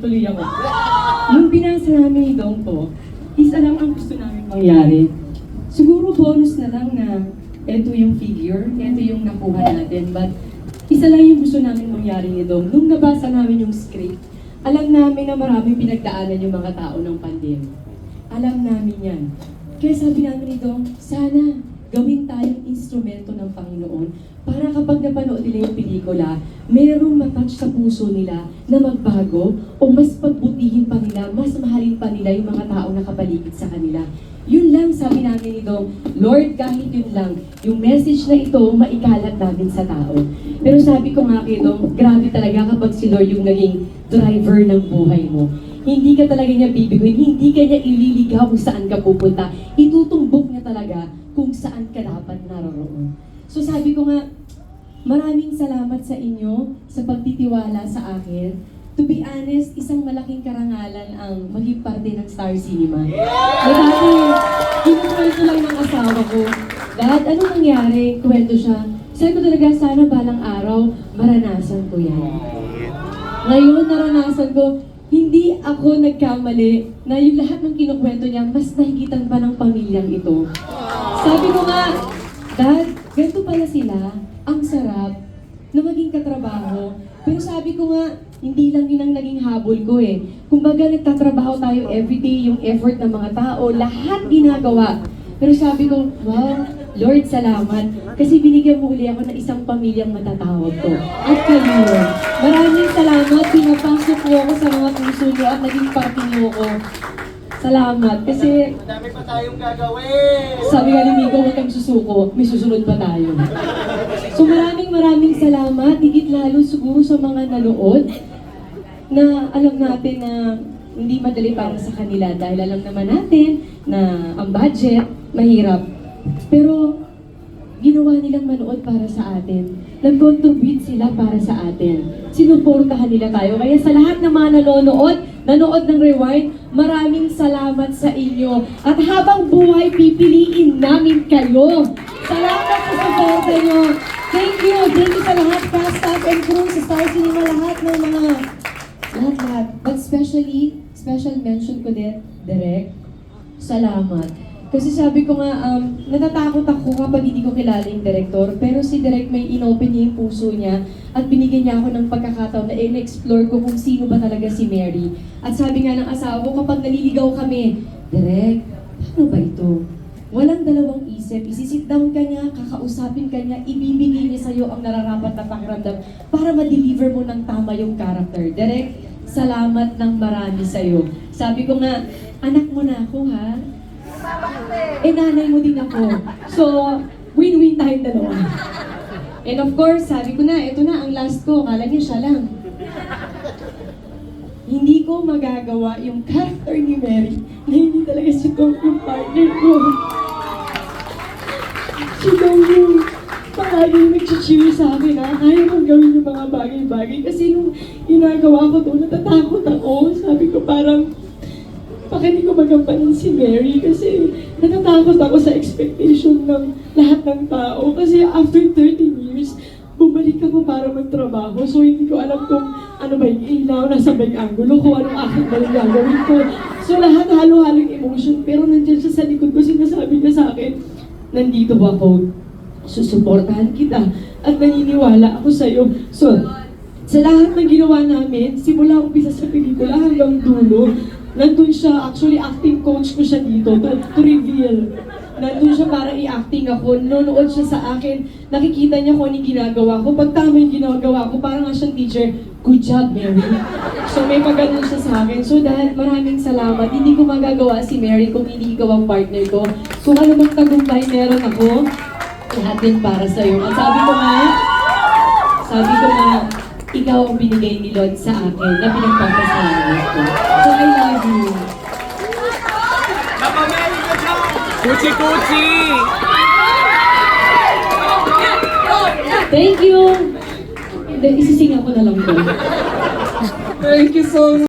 tuloy ako. Nung binasa namin ni Dong to, isa lang ang gusto namin mangyari. Siguro bonus na lang na ito yung figure, ito yung nakuha natin. But isa lang yung gusto namin mangyari ni Dong. Nung nabasa namin yung script, alam namin na maraming pinagdaanan yung mga tao ng pandemya. Alam namin yan. Kaya sabi namin ni Dong, sana gawin tayong instrumento ng Panginoon para kapag napanood nila yung pelikula, mayroong matouch sa puso nila na magbago o mas pagbutihin pa nila, mas mahalin pa nila yung mga tao na kapaligid sa kanila. Yun lang sabi namin ni Dong, Lord, kahit yun lang, yung message na ito, maikalat namin sa tao. Pero sabi ko nga kay Dong, grabe talaga kapag si Lord yung naging driver ng buhay mo. Hindi ka talaga niya bibiguin, hindi ka niya ililigaw kung saan ka pupunta. Itutumbok niya talaga kung saan ka dapat naroroon. So sabi ko nga, maraming salamat sa inyo sa pagtitiwala sa akin. To be honest, isang malaking karangalan ang maging parte ng Star Cinema. Dati, kinukwento lang ng asawa ko. Dad, ano nangyari? Kwento siya. Sabi ko talaga, sana balang araw, maranasan ko yan. Ngayon, naranasan ko, hindi ako nagkamali na yung lahat ng kinukwento niya, mas nahigitan pa ng pamilyang ito. Sabi ko nga, Dad, ganito pala sila, ang sarap na maging katrabaho. Pero sabi ko nga, hindi lang yun ang naging habol ko eh. Kumbaga nagtatrabaho tayo everyday, yung effort ng mga tao, lahat ginagawa. Pero sabi ko, wow, Lord, salamat. Kasi binigyan mo uli ako ng isang pamilyang matatawag ko. At kayo, maraming salamat. Pinapasok mo ako sa mga puso niyo at naging parte niyo ko. Salamat. Kasi, madami pa tayong gagawin. sabi nga ni Miko, huwag kang susuko. May susunod pa tayo. So maraming salamat. Higit lalo siguro sa mga nanood na alam natin na hindi madali para sa kanila dahil alam naman natin na ang budget, mahirap. Pero ginawa nilang manood para sa atin. Nag-contribute sila para sa atin. Sinuportahan nila tayo. Kaya sa lahat ng mga nanood ng Rewind, maraming salamat sa inyo. At habang buhay, pipiliin namin kayo. Salamat sa suporta nyo. Thank you. Thank you sa lahat, cast, staff, and crew, sa Star Cinema, lahat ng mga lahat. But especially, special mention ko din, Direk, salamat. Kasi sabi ko nga, natatakot ako kapag hindi ko kilala yung director. Pero si Direk may inopen niya yung puso niya at binigyan niya ako ng pagkakataon na in-explore ko kung sino ba talaga si Mary. At sabi nga ng asawa ko, kapag naliligaw kami, Direk, paano ba ito? Walang dalawang isip. Isisit down ka niya, kakausapin ka niya, ibibigay niya sa'yo ang nararapat na pakiramdam para ma-deliver mo ng tama yung character. Direk, salamat ng marami sa'yo. Sabi ko nga, anak mo na ako ha? Eh, nanay mo din ako. So, win-win tayong dalawa. And of course, sabi ko na, ito na ang last ko. Kala niya siya lang. Hindi ko magagawa yung character ni Mary na hindi talaga si Dong yung partner ko. Si Dong yung palaging nag-cheer sa akin na ayaw kong gawin yung mga bagay-bagay. Kasi nung ginagawa ko to, natatakot ako. Sabi ko parang, baka hindi ko magampanan si Mary kasi natatakot ako sa expectation ng lahat ng tao. Kasi after 13 years, bumalik ako para magtrabaho. So hindi ko alam kung ano ba yung ilaw, nasa ba yung angulo ko, anong aking ba yung gagawin ko. So lahat halo-halong emotion. Pero nandiyan siya sa likod ko, sinasabi niya sa akin, nandito ako, susuportahan kita at naniniwala ako sa'yo. So, sa lahat ng ginawa namin, simula umpisa sa pelikula hanggang dulo, nandun siya, actually acting coach ko siya dito, to reveal. Nandun siya para i-acting ako, nanonood siya sa akin, nakikita niya kung anong ginagawa ko. Pag tama yung ginagawa ko, parang nga siyang teacher, good job, Mary. So may pagano'n siya sa akin. So dahil maraming salamat, hindi ko magagawa si Mary kung hindi ikaw ang partner ko. So anumang tagumpay meron ako, lahat din para sa'yo. At sabi ko nga, ikaw ang binigay ni Lord sa akin na pinagpapasalamat ko. So I love you. Kuchi-kuchi! Thank you! Isising ako na lang ko. Thank you so much!